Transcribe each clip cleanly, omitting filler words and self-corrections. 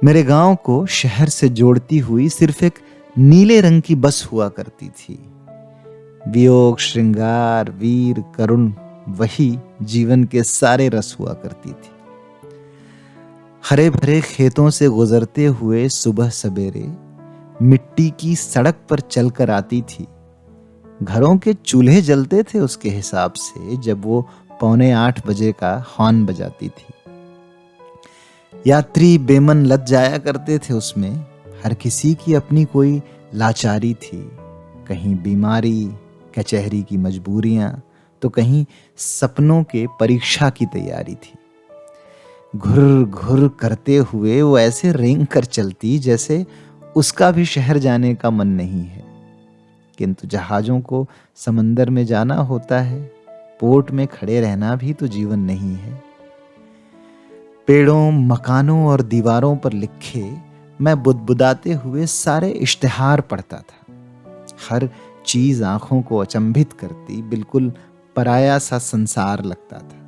मेरे गांव को शहर से जोड़ती हुई सिर्फ एक नीले रंग की बस हुआ करती थी। वियोग, श्रृंगार, वीर, करुण, वही जीवन के सारे रस हुआ करती थी। हरे भरे खेतों से गुजरते हुए सुबह सवेरे मिट्टी की सड़क पर चलकर आती थी। घरों के चूल्हे जलते थे उसके हिसाब से जब वो 7:45 का हॉर्न बजाती थी। यात्री बेमन लद जाया करते थे उसमें। हर किसी की अपनी कोई लाचारी थी। कहीं बीमारी, कचहरी की मजबूरियां, तो कहीं सपनों के परीक्षा की तैयारी थी। घुर घुर करते हुए वो ऐसे रेंग कर चलती जैसे उसका भी शहर जाने का मन नहीं है। किंतु जहाजों को समंदर में जाना होता है, पोर्ट में खड़े रहना भी तो जीवन नहीं है। पेड़ों, मकानों और दीवारों पर लिखे मैं बुदबुदाते हुए सारे इश्तिहार पढ़ता था। हर चीज आंखों को अचंभित करती, बिल्कुल पराया सा संसार लगता था।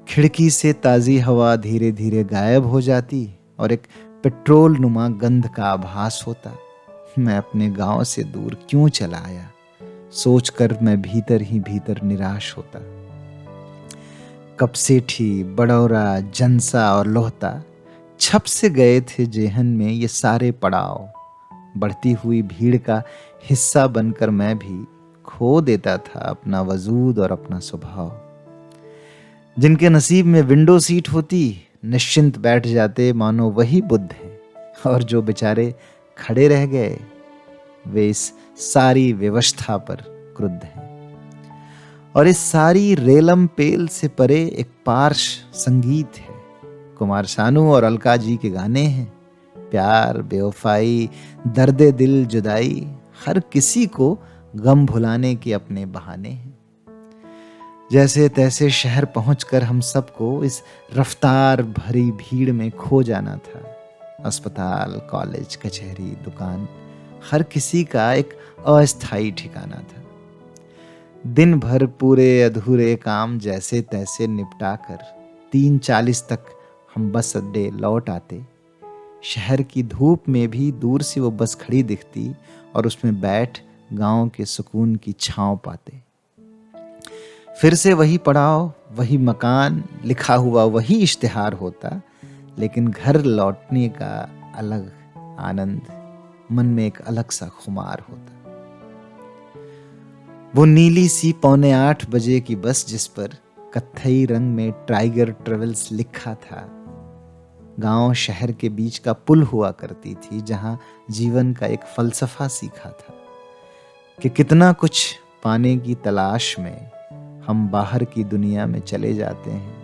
खिड़की से ताजी हवा धीरे धीरे गायब हो जाती और एक पेट्रोल नुमा गंध का आभास होता। मैं अपने गांव से दूर क्यों चला आया, सोचकर मैं भीतर ही भीतर निराश होता। कपसेठी, बड़ौरा, जनसा और लोहता छप से गए थे जेहन में ये सारे पड़ाव। बढ़ती हुई भीड़ का हिस्सा बनकर मैं भी खो देता था अपना वजूद और अपना स्वभाव। जिनके नसीब में विंडो सीट होती, निश्चिंत बैठ जाते मानो वही बुद्ध हैं, और जो बेचारे खड़े रह गए वे इस सारी व्यवस्था पर क्रुद्ध हैं। और इस सारी रेलम पेल से परे एक पार्श संगीत है। कुमार शानू और अलका जी के गाने हैं। प्यार, बेवफाई, दर्दे दिल, जुदाई, हर किसी को गम भुलाने के अपने बहाने हैं। जैसे तैसे शहर पहुंचकर हम सबको इस रफ्तार भरी भीड़ में खो जाना था। अस्पताल, कॉलेज, कचहरी, दुकान, हर किसी का एक अस्थायी ठिकाना था। दिन भर पूरे अधूरे काम जैसे तैसे निपटाकर 3:40 तक हम बस अड्डे लौट आते। शहर की धूप में भी दूर से वो बस खड़ी दिखती और उसमें बैठ गांव के सुकून की छांव पाते। फिर से वही पड़ाव, वही मकान, लिखा हुआ वही इश्तिहार होता, लेकिन घर लौटने का अलग आनंद, मन में एक अलग सा खुमार होता। वो नीली सी 7:45 की बस जिस पर कत्थई रंग में टाइगर ट्रेवल्स लिखा था, गांव शहर के बीच का पुल हुआ करती थी, जहां जीवन का एक फलसफा सीखा था कि कितना कुछ पाने की तलाश में हम बाहर की दुनिया में चले जाते हैं,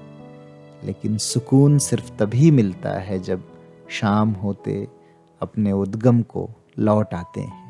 लेकिन सुकून सिर्फ तभी मिलता है जब शाम होते अपने उद्गम को लौट आते हैं।